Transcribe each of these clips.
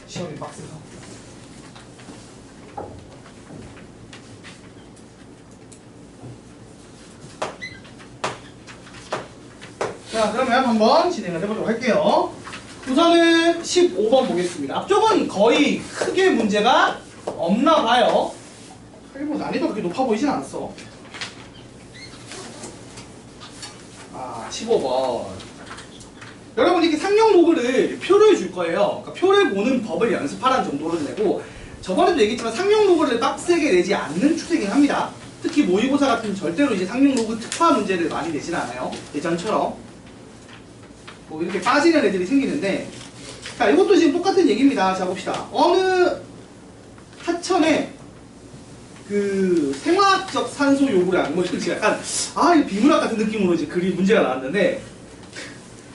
시험이 빡세서. 자, 그러면 한번 진행을 해보도록 할게요. 우선은 15번 보겠습니다. 앞쪽은 거의 크게 문제가 없나 봐요. 크게 뭐 난이도가 그렇게 높아 보이진 않았어. 15번. 여러분 이렇게 상용 로그를 표를 줄 거예요. 그러니까 표를 보는 법을 연습하라는 정도로 내고, 저번에도 얘기했지만 상용 로그를 빡세게 내지 않는 추세긴 합니다. 특히 모의고사 같은 절대로 이제 상용 로그 특화 문제를 많이 내지는 않아요. 예전처럼 뭐 이렇게 빠지는 애들이 생기는데, 자 이것도 지금 똑같은 얘기입니다. 자 봅시다. 어느 하천에 그 생화학적 산소 요구량, 뭐 이렇게 약간 비문학 같은 느낌으로 이제 글이 문제가 나왔는데,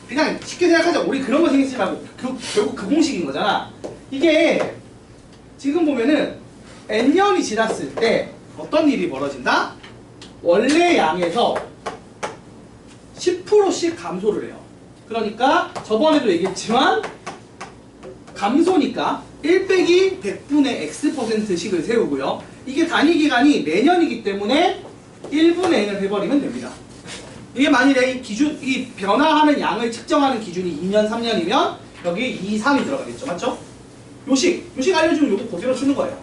그냥 쉽게 생각하자. 우리 그런 거 생각하지 말고 결국 그 공식인 거잖아. 이게 지금 보면은 n년이 지났을 때 어떤 일이 벌어진다? 원래 양에서 10%씩 감소를 해요. 그러니까 저번에도 얘기했지만 감소니까 1 빼기 100분의 x%씩을 세우고요. 이게 단위기간이 매년이기 때문에 1분의 n을 해버리면 됩니다. 이게 만일에 이 변화하는 양을 측정하는 기준이 2년, 3년이면 여기 2, 3이 들어가겠죠. 맞죠? 요식 알려주면 요거 그대로 주는 거예요.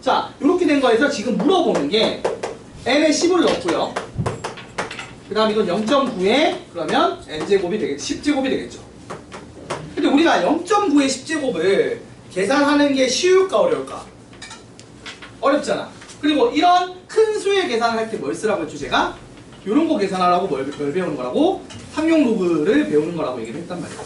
자, 이렇게 된 거에서 지금 물어보는 게 n에 10을 넣고요. 그 다음 이건 0.9에 그러면 n제곱이 되겠죠. 10제곱이 되겠죠. 근데 우리가 0.9의 10제곱을 계산하는 게 쉬울까 어려울까? 어렵잖아. 그리고 이런 큰 수의 계산을 할 때 뭘 쓰라고 했죠 제가? 이런 거 계산하라고 뭘 배우는 거라고? 상용 로그를 배우는 거라고 얘기를 했단 말이야. 자,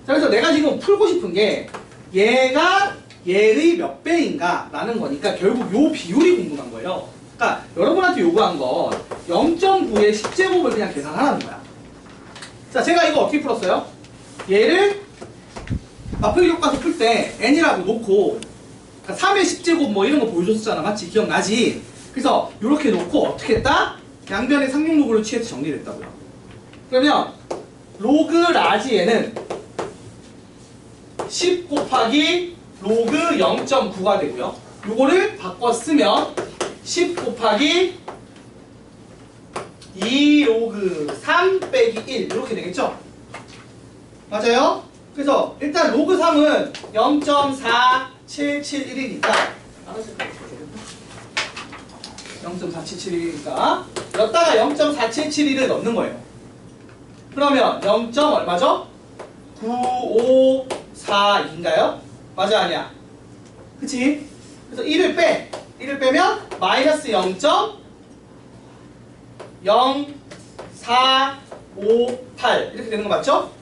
그래서 내가 지금 풀고 싶은 게 얘가 얘의 몇 배인가 라는 거니까 결국 요 비율이 궁금한 거예요. 그러니까 여러분한테 요구한 건 0.9의 10제곱을 그냥 계산하라는 거야. 자, 제가 이거 어떻게 풀었어요? 얘를 마플 교과서 풀 때 n이라고 놓고, 그러니까 3의 10제곱 뭐 이런 거 보여줬었잖아. 맞지? 기억나지? 그래서 이렇게 놓고 어떻게 했다? 양변의 상용 로그를 취해서 정리를 했다고요. 그러면 로그 라지에는 10 곱하기 로그 0.9가 되고요. 요거를 바꿔 쓰면 10 곱하기 2 로그 3 빼기 1 이렇게 되겠죠? 맞아요? 그래서 일단 로그 3은 0.4771이니까 0.4771이니까 여기다가 0.4771을 넣는 거예요. 그러면 0. 얼마죠? 9542인가요? 맞아 아니야? 그치? 그래서 1을 빼면 마이너스 0.0458 이렇게 되는 거 맞죠?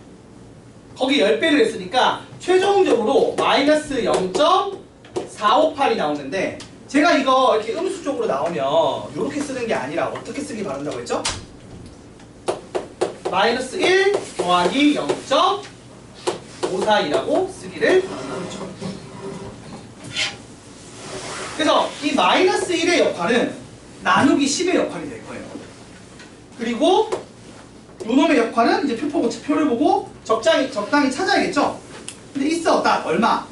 거기 10배를 했으니까 최종적으로 마이너스 0.458이 나오는데, 제가 이거 이렇게 음수 쪽으로 나오면 이렇게 쓰는 게 아니라 어떻게 쓰기 바란다고 했죠? 마이너스 1 더하기 0.542라고 쓰기를 바랍니다. 그래서 이 마이너스 1의 역할은 나누기 10의 역할이 될 거예요. 그리고 요놈의 역할은 이제 표를 보고 적당히 찾아야겠죠? 근데 있어 딱 얼마?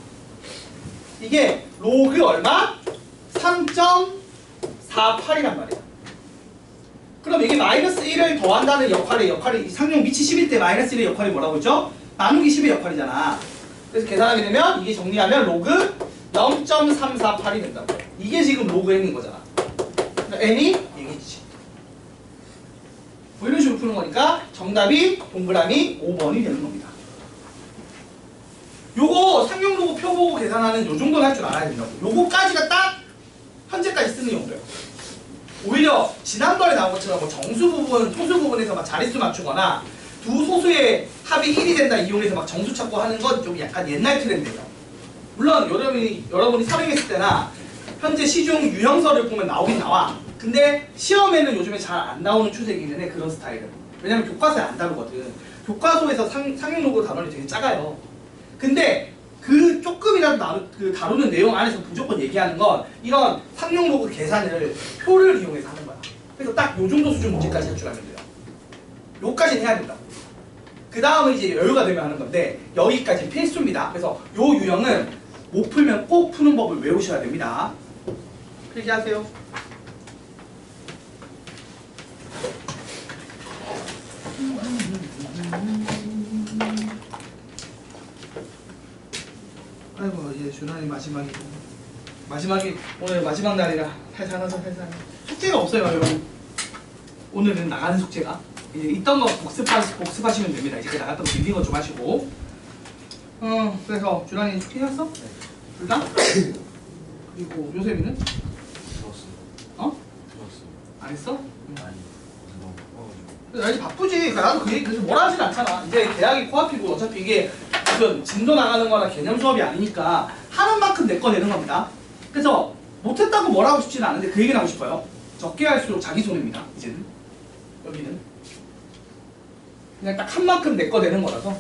이게 로그 얼마? 3.48이란 말이야. 그럼 이게 마이너스 1을 더한다는 역할이 상용 밑이 10일 때 마이너스 1의 역할이 뭐라고 했죠? 나누기 10의 역할이잖아. 그래서 계산하게 되면 이게 정리하면 로그 0.348이 된다고. 이게 지금 로그 n인 거잖아. 그러니까 n이 얘기지. 뭐 이런 식으로 푸는 거니까 정답이 동그라미 5번이 되는 겁니다. 요거 상용 로그 표 보고 계산하는 요 정도는 할 줄 알아야 된다고. 요거까지가 딱 현재까지 쓰는 용도예요. 오히려 지난번에 나온 것처럼 뭐 정수 부분, 소수 부분에서 막 자릿수 맞추거나 두 소수의 합이 1이 된다 이용해서 막 정수 찾고 하는 건 좀 약간 옛날 트렌드예요. 물론 여러분이 사용했을 때나 현재 시중 유형서를 보면 나오긴 나와. 근데 시험에는 요즘에 잘 안 나오는 추세이기는 해, 그런 스타일은. 왜냐면 교과서에 안 다루거든. 교과서에서 상용 로그 단원이 되게 작아요. 근데 그 조금이라도 다루는 내용 안에서 무조건 얘기하는 건 이런 상용 로그 계산을 표를 이용해서 하는 거야. 그래서 딱 요 정도 수준 문제까지 할 줄 알면 돼요. 요까지는 해야 된다. 그 다음은 이제 여유가 되면 하는 건데 여기까지 필수입니다. 그래서 요 유형은 못 풀면 꼭 푸는 법을 외우셔야 됩니다. 필기하세요. 아이고 이제 준환이 마지막이 오늘 마지막 날이라 살살하자. 숙제가 없어요 여러분. 오늘은 나가는 숙제가 이제 있던 거 복습하시면 됩니다. 이제 나갔던 거 빌린 거 좀 하시고. 그래서 준환이 숙제 했어? 네. 둘 다? 그리고 요셉이는? 들었어요. 어? 들었어요. 안 했어? 아니, 너무 바빠가지고. 나 이제 바쁘지. 그러니까 나도 그래서 뭐라 하진 않잖아. 이제 대학이 코앞이고 어차피 이게 무슨 진도 나가는 거나 개념 수업이 아니니까 하는 만큼 내 거 내는 겁니다. 그래서 못했다고 뭐라 하고 싶지는 않은데 그 얘기는 하고 싶어요. 적게 할수록 자기 손해입니다. 이제는. 여기는. 그냥 딱 한 만큼 내 거 내는 거라서.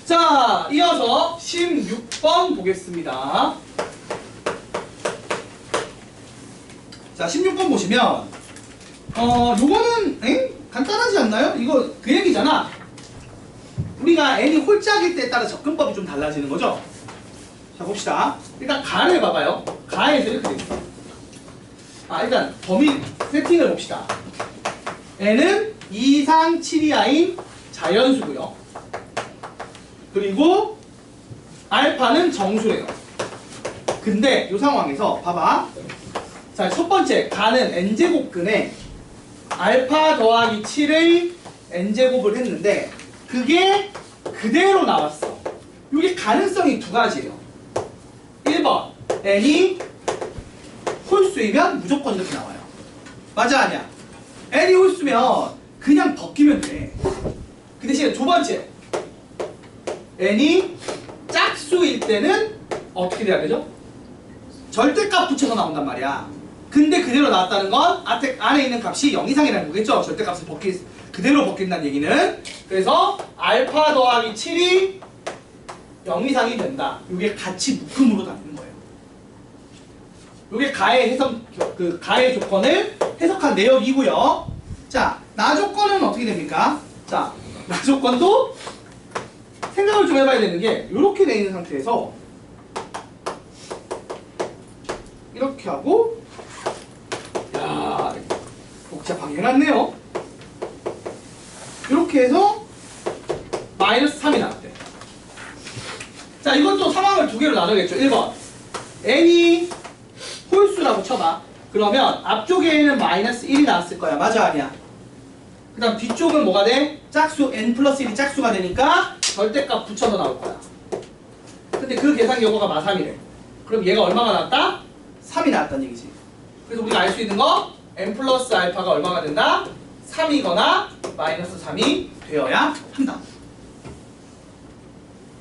자, 이어서 16번 보겠습니다. 자, 16번 보시면 요거는 간단하지 않나요? 이거 그 얘기잖아. 우리가 n이 홀짝일 때에 따라 접근법이 좀 달라지는 거죠. 자, 봅시다. 일단 가를 봐봐요. 가에서 이렇게 돼 있어. 일단 범위 세팅을 봅시다. n은 2, 3, 7이하인 자연수고요. 그리고 알파는 정수래요. 근데 이 상황에서 봐봐. 자, 첫 번째 가는 n제곱근에 알파 더하기 7의 n제곱을 했는데 그게 그대로 나왔어. 이게 가능성이 두 가지예요. 1번 n이 홀수이면 무조건 이렇게 나와요. 맞아 아니야? n이 홀수면 그냥 벗기면 돼. 그 대신에 두 번째 n이 짝수일 때는 어떻게 돼야 되죠? 절대값 붙여서 나온단 말이야. 근데 그대로 나왔다는 건 안에 있는 값이 0 이상이라는 거겠죠? 절대값을 그대로 벗긴다는 얘기는. 그래서 알파 더하기 7이 0 이상이 된다. 이게 같이 묶음으로 다니는 거예요. 이게 가의 조건을 해석한 내역이고요. 자, 나 조건은 어떻게 됩니까? 자, 나 조건도 생각을 좀 해봐야 되는 게 이렇게 돼 있는 상태에서 이렇게 하고 야, 복잡하게 해놨네요. 이렇게 해서 마이너스 3이 나왔대. 자, 이것도 상황을 두 개로 나누겠죠. 1번 n이 홀수라고 쳐봐. 그러면 앞쪽에는 마이너스 1이 나왔을 거야. 맞아 아니야? 그 다음 뒤쪽은 뭐가 돼? 짝수 n 플러스 1이 짝수가 되니까 절대값 붙여서 나올 거야. 근데 그 계산 결과가 마3이래. 그럼 얘가 얼마가 나왔다? 3이 나왔다는 얘기지. 그래서 우리가 알 수 있는 거 n 플러스 알파가 얼마가 된다? 3이거나 마이너스 3이 되어야 한다.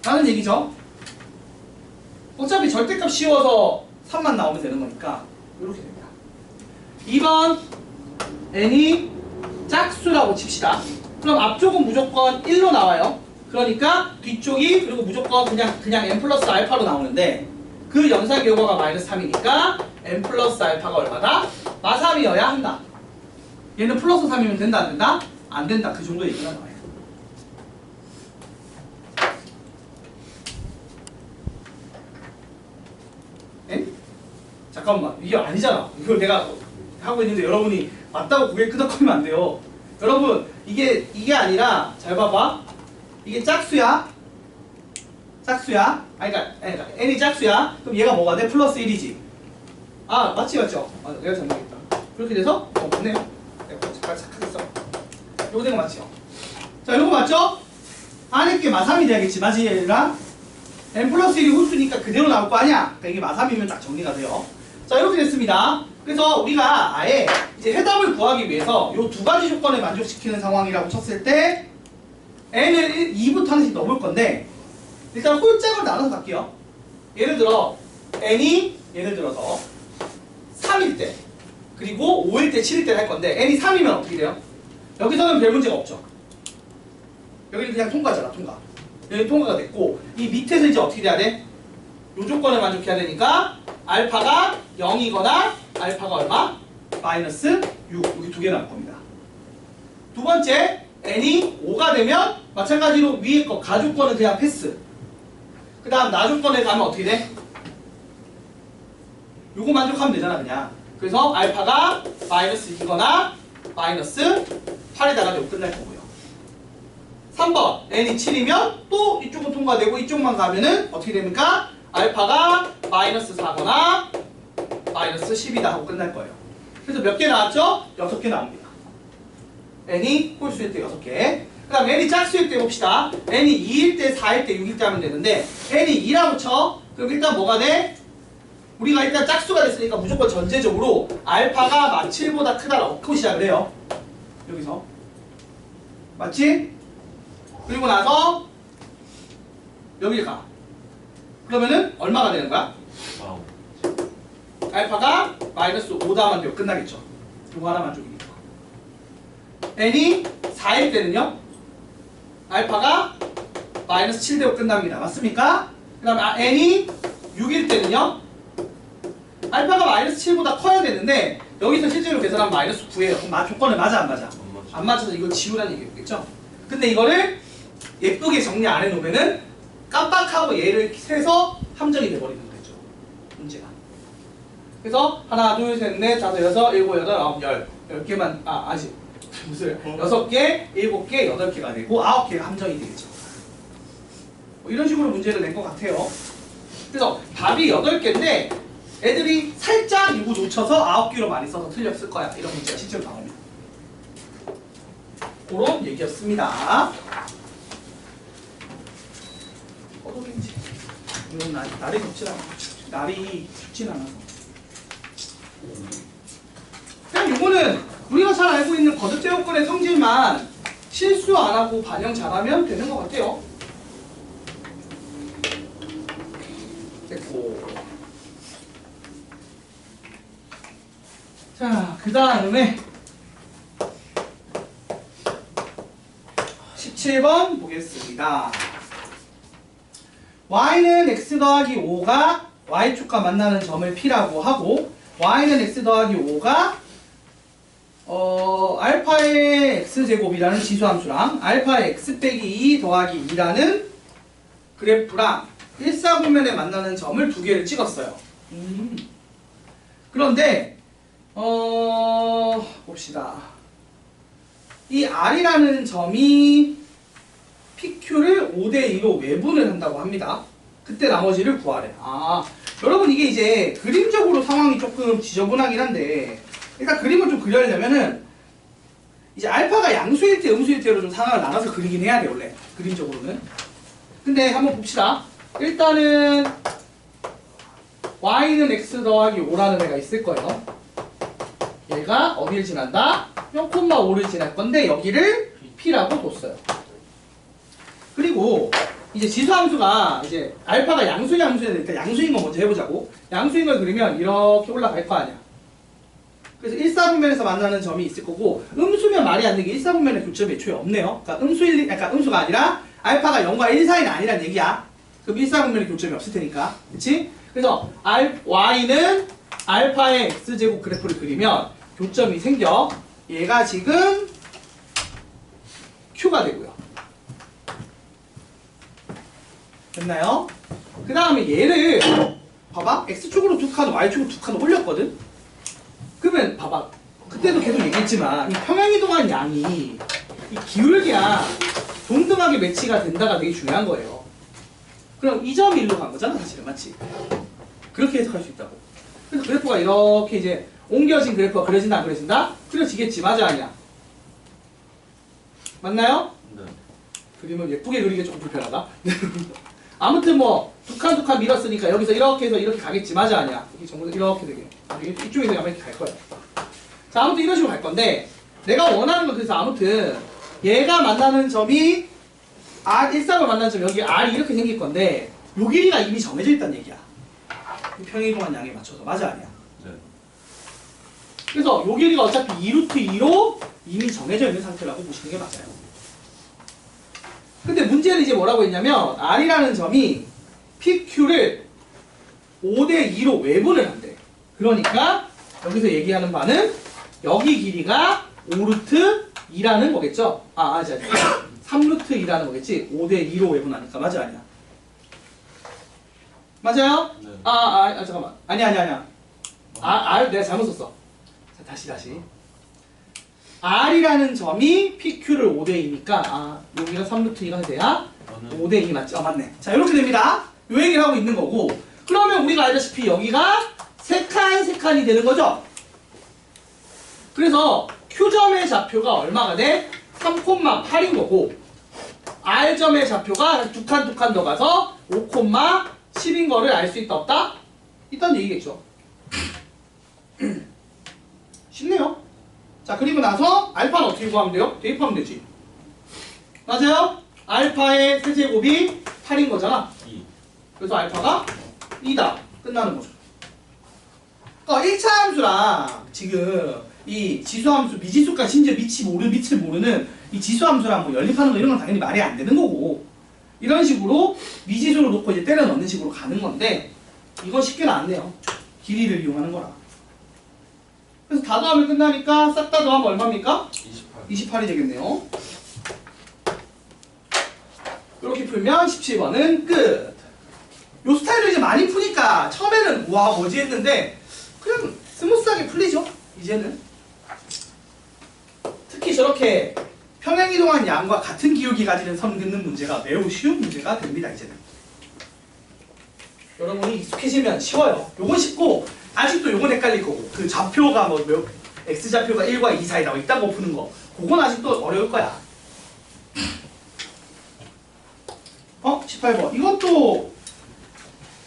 라는 얘기죠. 어차피 절대값 씌워서 3만 나오면 되는 거니까 이렇게 됩니다. 2번 n이 짝수라고 칩시다. 그럼 앞쪽은 무조건 1로 나와요. 그러니까 뒤쪽이 그리고 무조건 그냥 n 플러스 알파로 나오는데 그 연산 결과가 마이너스 3이니까 n 플러스 알파가 얼마다? 마3이어야 한다. 얘는 플러스 3이면 된다 안 된다? 안 된다. 그 정도 얘기가 나와요. 에? 잠깐만, 이게 아니잖아. 이걸 내가 하고 있는데 여러분이 맞다고 고개 끄덕거리면 안 돼요. 여러분 이게 아니라 잘 봐봐. 이게 짝수야. 그러니까 n이 짝수야. 그럼 얘가 뭐가 돼? 플러스 1이지. 아, 맞죠? 내가 잘못했다. 그렇게 돼서 맞네요. 내가 착각했어. 요거 된 거 맞죠? 자, 요거 맞죠? 안에 게 마3이 돼야겠지. 맞지 얘들아? n 플러스 1이 홀수니까 그대로 나올 거 아니야? 그러니까 이게 마3이면 딱 정리가 돼요. 자, 이렇게 됐습니다. 그래서 우리가 아예 이제 해답을 구하기 위해서 요 두 가지 조건을 만족시키는 상황이라고 쳤을 때 n을 2부터 하나씩 넣어볼 건데 일단 홀짝을 나눠서 갈게요. 예를 들어 n이 예를 들어서 3일 때 그리고 5일 때 7일 때 할 건데 n이 3이면 어떻게 돼요? 여기서는 별 문제가 없죠. 여기는 그냥 통과잖아. 여기 통과가 됐고 이 밑에서 이제 어떻게 돼야 돼? 요 조건을 만족해야 되니까 알파가 0이거나 알파가 얼마? 마이너스 6. 여기 두 개 나올 겁니다. 두 번째 n이 5가 되면 마찬가지로 위에 거 가조건은 그냥 패스. 그 다음 나조건에 가면 어떻게 돼? 요거 만족하면 되잖아 그냥. 그래서 알파가 마이너스 2거나 마이너스 8에다가 되고 끝날 거고요. 3번 n이 7이면 또 이쪽은 통과되고 이쪽만 가면은 어떻게 됩니까? 알파가 마이너스 4거나 마이너스 10이다 하고 끝날 거예요. 그래서 몇 개 나왔죠? 6개 나옵니다. n이 홀수일 때 6개. 그 다음 n이 짝수일 때 봅시다. n이 2일 때, 4일 때, 6일 때 하면 되는데 n이 2라고 쳐. 그럼 일단 뭐가 돼? 우리가 일단 짝수가 됐으니까 무조건 전제적으로 알파가 7보다 크다 넣고 시작을 해요. 여기서 맞지? 그리고 나서 여기 가. 그러면은 얼마가 되는 거야? 와우. 알파가 마이너스 5다 하면 돼요. 끝나겠죠. 이거 하나만 쪽이니까. n이 4일 때는요. 알파가 마이너스 7 되고 끝납니다. 맞습니까? 그 다음에 n이 6일 때는요. 알파가 마이너스 7보다 커야 되는데 여기서 실제로 계산하면 마이너스 9예요. 그럼 조건에 맞아 안 맞아? 안 맞춰서 이걸 지우라는 얘기겠죠? 근데 이거를 예쁘게 정리 안 해놓으면은 깜빡하고 얘를 세서 함정이 돼버리는 거죠. 문제가. 그래서 하나, 둘, 셋, 넷, 다섯, 여섯, 일곱, 여덟, 아홉, 열. 10개만, 아직. 무슨 6개, 7개, 8개가 되고 9개가 함정이 되겠죠. 뭐 이런 식으로 문제를 낸 것 같아요. 그래서 답이 8개인데 애들이 살짝 이거 놓쳐서 9개로 많이 써서 틀렸을 거야. 이런 문제가 실제로 나옵니다. 그런 얘기였습니다. 어도인지 이건 날이 덥진 않아. 날이 춥진 않아서. 그냥 이거는 우리가 잘 알고 있는 거듭 제곱근의 성질만 실수 안 하고 반영 잘하면 되는 것 같아요. 됐고. 자, 그 다음에 17번 보겠습니다. y는 x 더하기 5가 y축과 만나는 점을 P라고 하고 y는 x 더하기 5가 알파의 x제곱이라는 지수함수랑 알파의 x 빼기 2 더하기 2라는 그래프랑 일사분면에 만나는 점을 두 개를 찍었어요. 그런데 봅시다. 이 R이라는 점이 PQ를 5대2로 외분을 한다고 합니다. 그때 나머지를 구하래. 여러분 이게 이제 그림적으로 상황이 조금 지저분하긴 한데 일단 그림을 좀 그리려면은 이제 알파가 양수일 때 음수일 때로 좀 상황을 나눠서 그리긴 해야 돼 원래 그림적으로는. 근데 한번 봅시다. 일단은 y는 x 더하기 5라는 애가 있을 거예요. 얘가 어디를 지난다? 0,5를 지날 건데 여기를 P라고 뒀어요. 그리고 이제 지수함수가 이제 알파가 양수여야 되니까 양수인 거 먼저 해보자고. 양수인 걸 그리면 이렇게 올라갈 거 아니야. 그래서 1사분면에서 만나는 점이 있을 거고 음수면 말이 안 되게 1사분면의 교점이 애초에 없네요. 그러니까 음수가 아니라 알파가 0과 1 사이는 아니란 얘기야. 그럼 1사분면의 교점이 없을 테니까. 그치? 그래서 y는 알파의 x제곱 그래프를 그리면 교점이 생겨. 얘가 지금 q가 되고요. 됐나요? 그 다음에 얘를 봐봐. x축으로 두 칸, y축으로 두 칸 올렸거든? 그러면 봐봐. 그때도 계속 얘기했지만 이 평행이동한 양이 이 기울기랑 동등하게 매치가 된다가 되게 중요한 거예요. 그럼 이 점이 일로 간 거잖아 사실은. 맞지? 그렇게 해석할 수 있다고. 그래서 그래프가 이렇게 이제 옮겨진 그래프가 그려진다 안 그려진다? 그려지겠지. 맞아 아니야? 맞나요? 네. 그림을 예쁘게 그리기 조금 불편하다. 아무튼 뭐 두 칸 밀었으니까 여기서 이렇게 해서 이렇게 가겠지. 맞아 아니야? 이게 전부 이렇게 되게 이쪽에서 아마 이렇게 갈 거야. 자 아무튼 이런 식으로 갈 건데 내가 원하는 건 그래서 아무튼 얘가 만나는 점이 R13을 만나는 점 여기 R이 이렇게 생길 건데 요 길이가 이미 정해져 있다는 얘기야. 이 평행이동한 양에 맞춰서. 맞아 아니야? 네. 그래서 요 길이가 어차피 2루트 2로 이미 정해져 있는 상태라고 보시는 게 맞아요. 근데 문제는 이제 뭐라고 했냐면 R이라는 점이 PQ를 5대2로 외분을 한대. 그러니까 여기서 얘기하는 바는 여기 길이가 5루트 2라는 거겠죠? 자 3루트 2라는 거겠지? 5대 2로 외분하니까 맞아 아니야? 맞아요? 네. 잠깐만. 아니야. 내가 잘못 썼어. 자, 다시. R이라는 점이 PQ를 5대2니까, 여기가 3루트 2가 돼야 저는 5대2 맞지? 맞네. 자, 이렇게 됩니다. 요 얘기를 하고 있는 거고, 그러면 우리가 알다시피 여기가 3칸이 되는 거죠? 그래서 Q점의 좌표가 얼마가 돼? 3,8인 거고, R점의 좌표가 2칸 더 가서 5,10인 거를 알 수 있다 없다? 있다는 얘기겠죠. 쉽네요. 자, 그리고 나서 알파는 어떻게 구하면 돼요? 대입하면 되지. 맞아요? 알파의 세제곱이 8인 거잖아. 2. 그래서 알파가 2다. 끝나는 거죠. 그러니까 1차 함수랑 지금 이 지수함수, 미지수까지 심지어 밑을 모르는 이 지수함수랑 뭐 연립하는 거 이런 건 당연히 말이 안 되는 거고, 이런 식으로 미지수를 놓고 이제 때려 넣는 식으로 가는 건데, 이건 쉽게는 안 돼요. 길이를 이용하는 거라. 그래서 다 더하면 끝나니까 싹 다 더하면 얼마입니까? 28. 28이 되겠네요. 이렇게 풀면 17번은 끝. 요 스타일로 이제 많이 푸니까 처음에는 우와 뭐지 했는데 그냥 스무스하게 풀리죠. 이제는. 특히 저렇게 평행이동한 양과 같은 기울기 가지는 선 긋는 문제가 매우 쉬운 문제가 됩니다. 이제는. 여러분이 익숙해지면 쉬워요. 요건 쉽고 아직도 요건 헷갈릴 거고, 그 좌표가 x좌표가 1과 2 사이 나와 있다고 푸는 거, 그건 아직도 어려울 거야. 18번. 이것도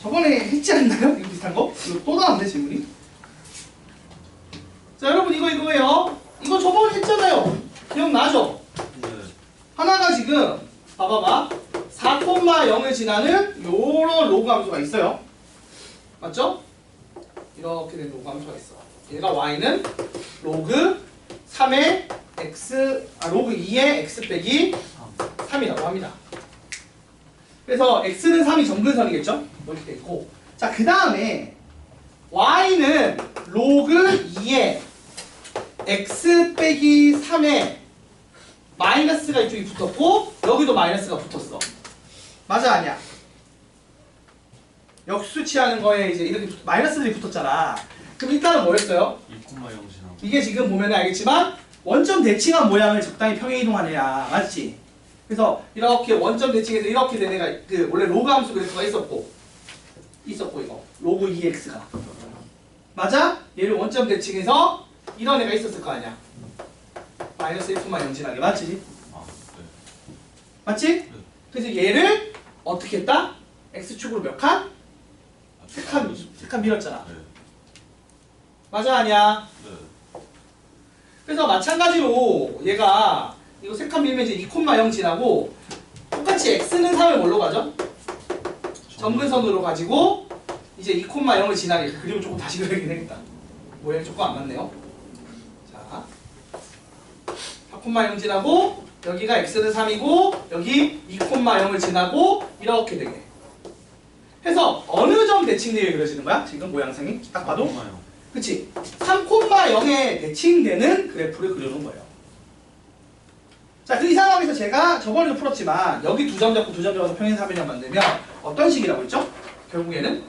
저번에 했지 않나요? 이거 비슷한 거? 이거 또 나왔네, 질문이. 자, 여러분 이거예요. 이거 저번에 했잖아요. 기억나죠? 네. 하나가 지금 봐봐봐. 4,0을 지나는 요런 로그 함수가 있어요. 맞죠? 이렇게 된 로그 함수가 있어. 얘가 y는 로그 3의 x, 로그 2의 x 빼기 3이라고 합니다. 그래서 x는 3이 정근선이겠죠? 이렇게 돼 있고, 자, 그 다음에 y는 로그 2의 x 빼기 3의 마이너스가 이쪽에 붙었고, 여기도 마이너스가 붙었어. 맞아 아니야? 역수치하는 거에 이제 이렇게 마이너스들이 붙었잖아. 그럼 일단은 뭐였어요? 2,0 이게 지금 보면 알겠지만 원점 대칭한 모양을 적당히 평행이동한 애야. 맞지? 그래서 이렇게 원점 대칭해서 이렇게 된 애가 그 원래 로그 함수 그래프가 있었고 이거 로그 2x가 맞아? 얘를 원점 대칭해서 이런 애가 있었을 거 아니야. 마이너스 1,0 지나게 맞지? 네. 맞지? 그래서 얘를 어떻게 했다? x축으로 몇 칸? 3칸 밀었잖아. 네. 맞아 아니야? 네. 그래서 마찬가지로 얘가 이거 3칸 밀면 이제 2,0 지나고, 똑같이 x는 3을 뭘로 가죠? 점근선으로 가지고 이제 2,0을 지나게. 그림을 조금 다시 그리긴 되겠다. 모양이 조금 안 맞네요. 자, 4,0 지나고 여기가 x는 3이고 여기 2,0을 지나고 이렇게 되게 해서 어느 점 대칭되게 그려지는 거야? 지금 모양상이 딱 봐도? 그치? 3,0에 대칭되는 그래프를 그려놓은 거예요. 자, 그 이 상황에서 제가 저번에도 풀었지만 여기 2점 잡고 2점 잡아서 평행사변형 만들면 어떤 식이라고 했죠? 결국에는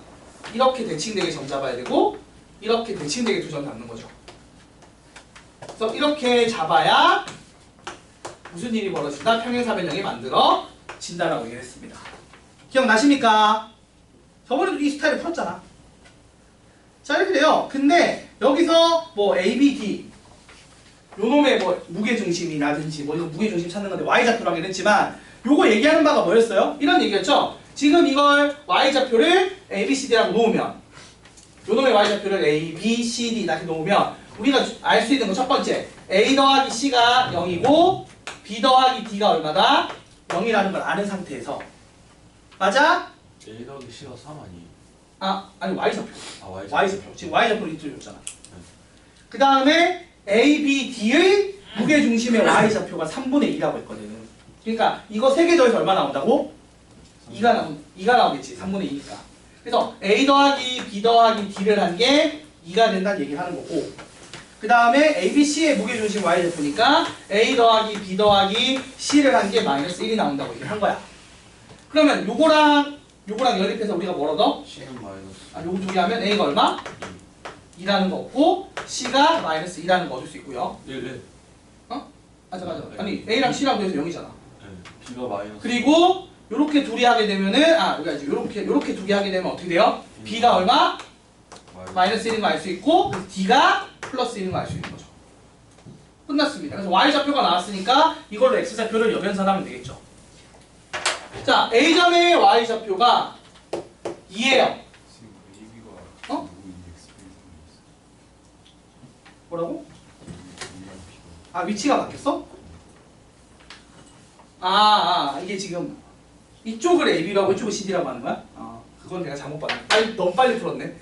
이렇게 대칭되게 점 잡아야 되고 이렇게 대칭되게 2점 잡는 거죠. 그래서 이렇게 잡아야 무슨 일이 벌어진다? 평행사변형이 만들어진다라고 얘기했습니다. 기억나십니까? 저번에도 이 스타일을 풀었잖아. 자, 이렇게 돼요. 근데 여기서 뭐 A, B, D 요 놈의 뭐 무게중심이라든지 뭐 이거 무게중심 찾는 건데 Y좌표라고 했지만 요거 얘기하는 바가 뭐였어요? 이런 얘기였죠? 지금 이걸 Y좌표를 A, B, C, D라고 놓으면 요 놈의 Y좌표를 A, B, C, D 이렇게 놓으면 우리가 알 수 있는 거 첫 번째, A 더하기 C가 0이고 B 더하기 D가 얼마다? 0이라는 걸 아는 상태에서 맞아? A 더하기 C가 3 아니에요? 아니 Y좌표. Y좌표. Y좌표. 지금 Y좌표를 이쪽에 줬잖아. 그 다음에 A, B, D의 무게중심의 Y좌표가 3분의 2라고 했거든. 그러니까 이거 3개 더해서 얼마 나온다고? 2가 나오겠지. 3분의 2니까. 그래서 A 더하기 B 더하기 D를 한 게 2가 된다는 얘기를 하는 거고, 그 다음에 A, B, C의 무게중심 Y좌표니까 A 더하기 B 더하기 C를 한 게 마이너스 1이 나온다고 얘기를 한 거야. 그러면 요거랑 연립해서 우리가 뭘 얻어? C는 마이너스. 요거 두 개 하면 A가 얼마? 2라는 거 없고 C가 마이너스 2라는 거 얻을 수 있고요. 1. 잠깐. 아니 A랑 C랑 해서 0이잖아. 네. B가 마이너스. 그리고 요렇게 둘이 하게 되면은 여기가 이제 요렇게 두 개 하게 되면 어떻게 돼요? B가 얼마? 마이너스 1인 거 알 수 있고 D가 플러스 1인 거 알 수 있는 거죠. 끝났습니다. 그래서 Y좌표가 나왔으니까 이걸로 X좌표를 여변선하면 되겠죠. 자, A점의 Y좌표가 2예요. 어? 뭐라고? 위치가 바뀌었어? 이게 지금 이쪽을 AB로 하고 이쪽을 CD라고 하는 거야? 그건 내가 잘못 봤네. 너무 빨리 풀었네.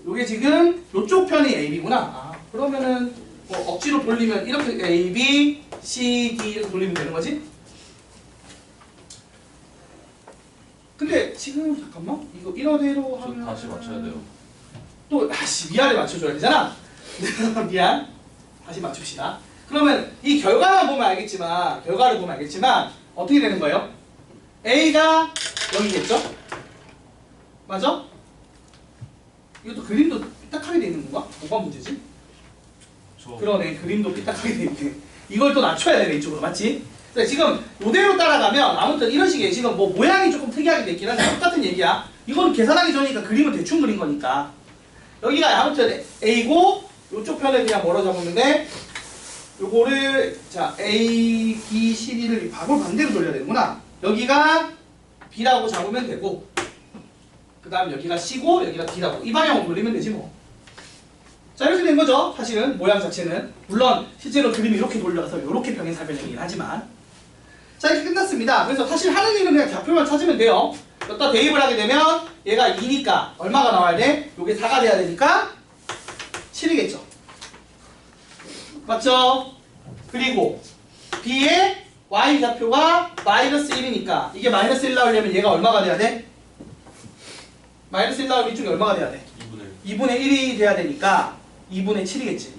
요게 지금 요쪽 편이 AB구나. 그러면은 뭐 억지로 돌리면 이렇게 AB, CD 이렇게 돌리면 되는 거지? 근데 지금 잠깐만 이거 이러대로 하면 다시 맞춰야 돼요. 또 위아래 맞춰줘야 되잖아. 미안. 다시 맞춥시다. 그러면 이 결과를 보면 알겠지만 어떻게 되는 거예요? A가 여기겠죠? 맞아? 이것도 그림도 삐딱하게 돼 있는 건가? 뭐가 문제지? 그러네. 그림도 삐딱하게 돼 있네. 이걸 또 낮춰야 되네 이쪽으로. 맞지? 그래서 지금 이대로 따라가면 아무튼 이런 식의 지금 뭐 모양이 조금 특이하게 돼 있긴 한데 똑같은 얘기야. 이건 계산하기 전이니까 그림은 대충 그린 거니까. 여기가 아무튼 A고 이쪽 편을 그냥 뭐로 잡으면 돼? 요거를 자 A, B, C, D를 바로 반대로 돌려야 되는구나. 여기가 B라고 잡으면 되고 그 다음 여기가 C고 여기가 D라고 이 방향으로 돌리면 되지 뭐. 자 이렇게 된 거죠. 사실은 모양 자체는 물론 실제로 그림이 이렇게 돌려서 이렇게 평행사변형이긴 하지만 자 이렇게 끝났습니다. 그래서 사실 하는 일은 그냥 좌표만 찾으면 돼요. 여기다 대입을 하게 되면 얘가 2니까 얼마가 나와야 돼? 요게 4가 돼야 되니까 7이겠죠. 맞죠? 그리고 B의 Y좌표가 마이너스 1이니까 이게 마이너스 1 나오려면 얘가 얼마가 돼야 돼? 마이너스 1 나오면 이쪽이 얼마가 돼야 돼? 2분의 1이 돼야 되니까 2분의 7이겠지.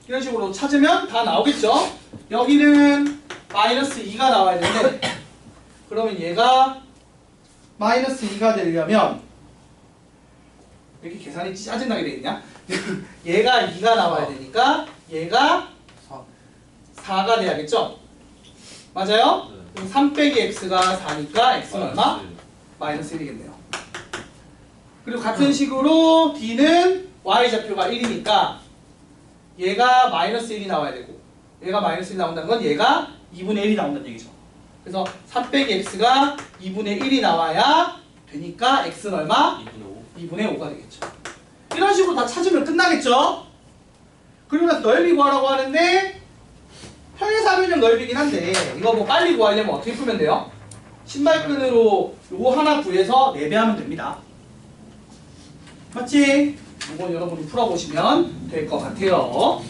이런 식으로 찾으면 다 나오겠죠? 여기는 마이너스 2가 나와야 되는데 그러면 얘가 마이너스 2가 되려면 왜 이렇게 계산이 짜증나게 돼 있냐? 얘가 2가 나와야 되니까 얘가 4가 돼야겠죠? 맞아요? 그럼 3 빼기 x가 4니까 x는 얼마? 마이너스 1이겠네요. 그리고 같은 식으로 D는 Y좌표가 1이니까 얘가 마이너스 1이 나와야 되고 얘가 마이너스 1이 나온다는 건 얘가 2분의 1이 나온다는 얘기죠. 그래서 3 빼기 x가 2분의 1이 나와야 되니까 x는 얼마? 2분의 5가 되겠죠. 이런 식으로 다 찾으면 끝나겠죠? 그리고 나서 넓이 구하라고 하는데 평행사변형 넓이긴 한데 이거 뭐 빨리 구하려면 어떻게 풀면 돼요? 신발끈으로 요거 하나 구해서 4배 하면 됩니다. 맞지? 이건 여러분이 풀어보시면 될 것 같아요.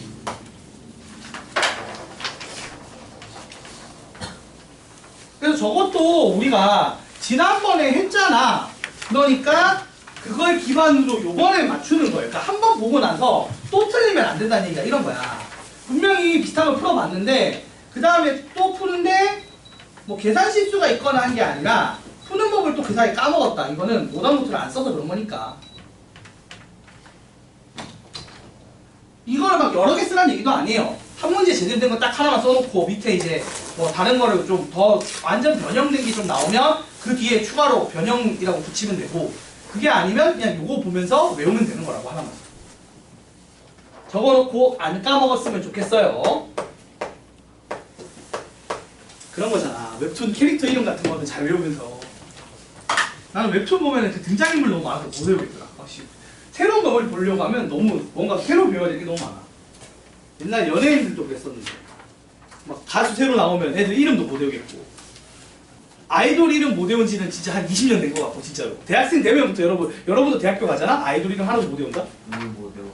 그래서 저것도 우리가 지난번에 했잖아. 그러니까 그걸 기반으로 요번에 맞추는 거예요. 그러니까 한 번 보고 나서 또 틀리면 안 된다는 얘기가 이런 거야. 분명히 비슷한 걸 풀어봤는데 그 다음에 또 푸는데 뭐 계산 실수가 있거나 한 게 아니라 푸는 법을 또 그 사이에 까먹었다. 이거는 모던노트를 안 써서 그런 거니까. 이거를 막 여러 개 쓰라는 얘기도 아니에요. 한 문제 제대로 된 거 딱 하나만 써놓고 밑에 이제 뭐 다른 거를 좀 더 완전 변형된 게 좀 나오면 그 뒤에 추가로 변형이라고 붙이면 되고 그게 아니면 그냥 요거 보면서 외우면 되는 거라고 하나만. 적어놓고 안 까먹었으면 좋겠어요. 그런 거잖아. 웹툰 캐릭터 이름 같은 거는 잘 외우면서. 나는 웹툰 보면은 그 등장인물 너무 많아서 못 외우겠더라. 새로운 걸 보려고 하면 너무 뭔가 새로 배워야 될 게 너무 많아. 옛날 연예인들도 그랬었는데 막 가수 새로 나오면 애들 이름도 못 외우겠고 아이돌 이름 못 외운 지는 진짜 한 20년 된 것 같고 진짜로. 대학생 되면부터 여러분도 대학교 가잖아? 아이돌 이름 하나도 못 외운다? 못 외워.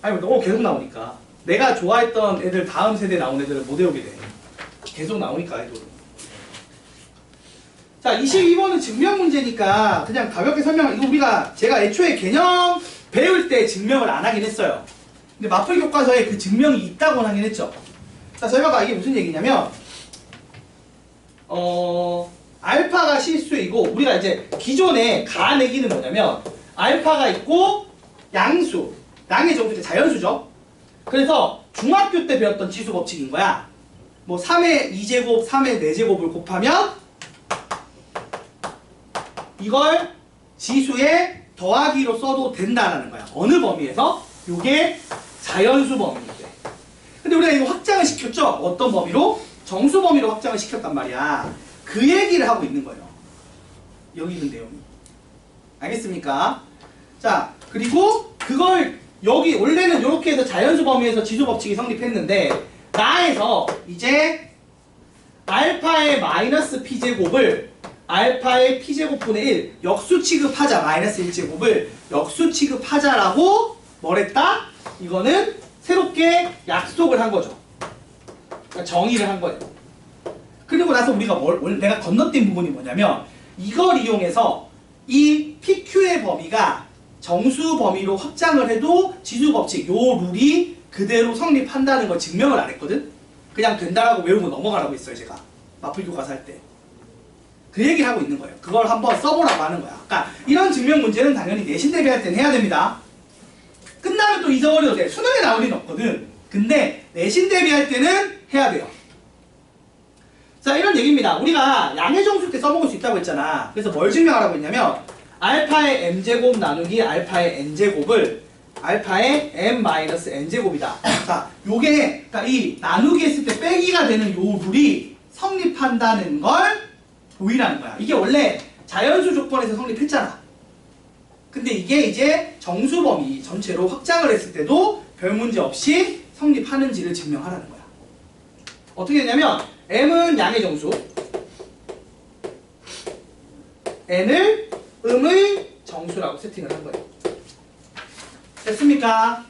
아니 너무 계속 나오니까 내가 좋아했던 애들 다음 세대에 나온 애들은 못 외우게 돼. 계속 나오니까 아이돌은. 자 22번은 증명 문제니까 그냥 가볍게 설명을 이거 제가 애초에 개념 배울 때 증명을 안 하긴 했어요. 근데 마플 교과서에 그 증명이 있다고 하긴 했죠. 자, 저희가 이게 무슨 얘기냐면 알파가 실수이고 우리가 이제 기존에 가내기는 뭐냐면 알파가 있고 양수, 양의 정수가 자연수죠. 그래서 중학교 때 배웠던 지수 법칙인 거야. 뭐 3의 2제곱, 3의 4제곱을 곱하면 이걸 지수에 더하기로 써도 된다라는 거야. 어느 범위에서? 요게 자연수 범위인데. 근데 우리가 이거 확장을 시켰죠? 어떤 범위로? 정수 범위로 확장을 시켰단 말이야. 그 얘기를 하고 있는 거예요. 여기 있는 내용이. 알겠습니까? 자, 그리고 그걸 여기 원래는 이렇게 해서 자연수 범위에서 지수 법칙이 성립했는데 나에서 이제 알파의 마이너스 p제곱을 알파의 p제곱분의 1 역수 취급하자. 마이너스 1제곱을 역수 취급하자라고 뭐랬다? 이거는 새롭게 약속을 한 거죠. 그러니까 정의를 한 거예요. 그리고 나서 우리가 내가 건너뛴 부분이 뭐냐면 이걸 이용해서 이 PQ의 범위가 정수 범위로 확장을 해도 지수 법칙 요 룰이 그대로 성립한다는 걸 증명을 안 했거든? 그냥 된다라고 외우고 넘어가라고 했어요, 제가. 마플 교과서 할 때. 그 얘기를 하고 있는 거예요. 그걸 한번 써보라고 하는 거야. 그러니까 이런 증명 문제는 당연히 내신 대비할 때는 해야 됩니다. 끝나면 또 잊어버려도 돼. 수능에 나올 리는 없거든. 근데 내신 대비할 때는 해야 돼요. 자, 이런 얘기입니다. 우리가 양의 정수 때 써먹을 수 있다고 했잖아. 그래서 뭘 증명하라고 했냐면 알파의 m제곱 나누기 알파의 n제곱을 알파의 m-n제곱이다. 자, 요게 그러니까 이 나누기 했을 때 빼기가 되는 요 룰이 성립한다는 걸 보이라는 거야. 이게 원래 자연수 조건에서 성립했잖아. 근데 이게 이제 정수 범위 전체로 확장을 했을 때도 별 문제 없이 성립하는지를 증명하라는 거야. 어떻게 되냐면 m은 양의 정수, n을 음의 정수라고 세팅을 한 거예요. 됐습니까?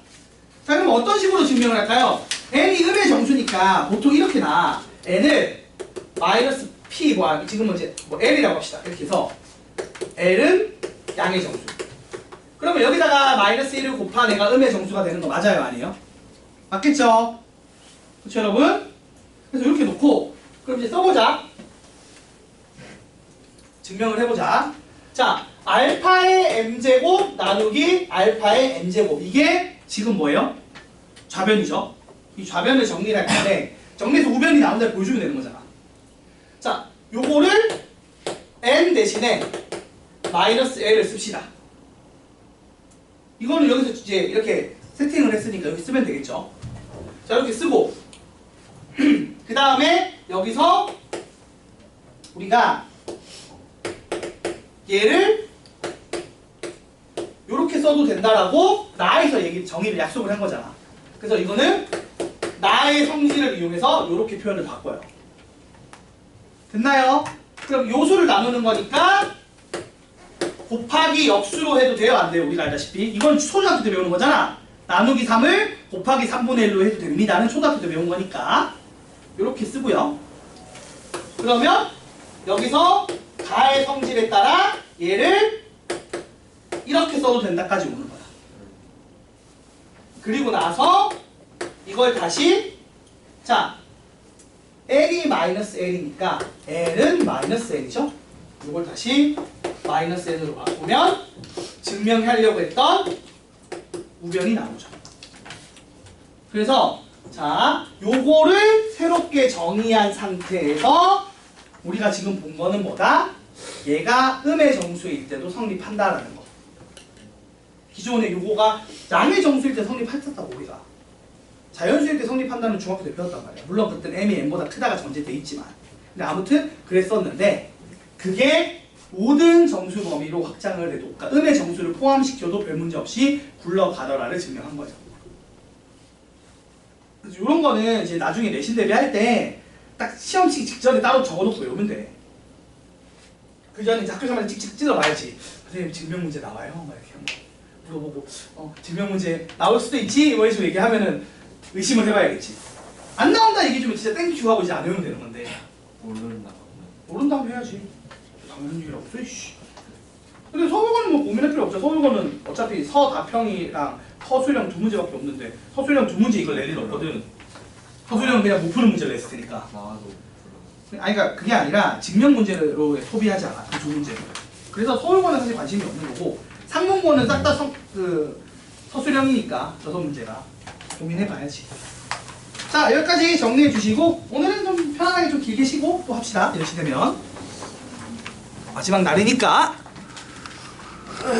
자, 그럼 어떤 식으로 증명을 할까요? n이 음의 정수니까 보통 이렇게 나 n을 마이너스 p 지금은 이제 l이라고 합시다. 이렇게 해서 l은 양의 정수. 그러면 여기다가 마이너스 1을 곱하 내가 음의 정수가 되는 거 맞아요? 아니에요? 맞겠죠? 그렇죠 여러분? 그래서 이렇게 놓고 그럼 이제 써보자. 증명을 해보자. 자, 알파의 m제곱 나누기 알파의 n제곱. 이게 지금 뭐예요? 좌변이죠. 이 좌변을 정리를 할 건데 정리해서 우변이 나온다를 보여주면 되는 거잖아. 자, 요거를 n 대신에 마이너스 l을 씁시다. 이거는 여기서 이제 이렇게 세팅을 했으니까 여기 쓰면 되겠죠. 자, 이렇게 쓰고 그 다음에 여기서 우리가 얘를 이렇게 써도 된다라고 나에서 정의를 약속을 한 거잖아. 그래서 이거는 나의 성질을 이용해서 이렇게 표현을 바꿔요. 됐나요? 그럼 요수를 나누는 거니까 곱하기 역수로 해도 돼요? 안 돼요? 우리가 알다시피 이건 초등학교 때 배우는 거잖아. 나누기 3을 곱하기 3분의 1로 해도 됩니다는 초등학교 때 배운 거니까 이렇게 쓰고요. 그러면 여기서 가의 성질에 따라 얘를 이렇게 써도 된다까지 오는 거야. 그리고 나서 이걸 다시 자 L이 마이너스 L이니까 L은 마이너스 L이죠? 이걸 다시 마이너스 L으로 바꾸면 증명하려고 했던 우변이 나오죠. 그래서 자 요거를 새롭게 정의한 상태에서 우리가 지금 본 거는 뭐다? 얘가 음의 정수일 때도 성립한다라는 거. 기존에 요거가 양의 정수일 때 성립했었다고 우리가. 자연수일 때 성립한다는 중학교 때 배웠단 말이야. 물론 그때는 m이 n보다 크다가 전제돼 있지만. 근데 아무튼 그랬었는데 그게 모든 정수 범위로 확장을 해도 그러니까 음의 정수를 포함시켜도 별 문제 없이 굴러가더라를 증명한 거죠. 그래서 이런 거는 이제 나중에 내신 대비할 때 딱 시험 치기 직전에 따로 적어놓고 외우면 돼. 그 전에 이제 학교 가면 찍찍 찔러봐야지. 선생님 증명 문제 나와요? 막 이렇게 한번 물어보고 증명 문제 나올 수도 있지? 뭐 이런 얘기하면은 의심을 해봐야겠지. 안 나온다 얘기해주면 진짜 땡큐 하고 이제 안 외우면 되는 건데. 모른다. 모른다면 해야지. 당연한 일이라고 써. 근데 서울은 서울고는 뭐 고민할 필요 없죠. 서울고는 어차피 서다평이랑 서술형 두 문제밖에 없는데 서술형 두 문제 이걸 낼 일 없거든. 서술형은 그냥 못 푸는 문제를 냈을 테니까. 나와도 아니 그러니까 그게 아니라 증명 문제로 소비하지 않아. 그 두 문제를. 그래서 서울고는 사실 관심이 없는 거고 상문고는 싹 다 서술형이니까 저서 문제가 고민해봐야지. 자 여기까지 정리해 주시고 오늘은 좀 편안하게 좀 길게 쉬고 또 합시다. 10시 되면 마지막 날이니까.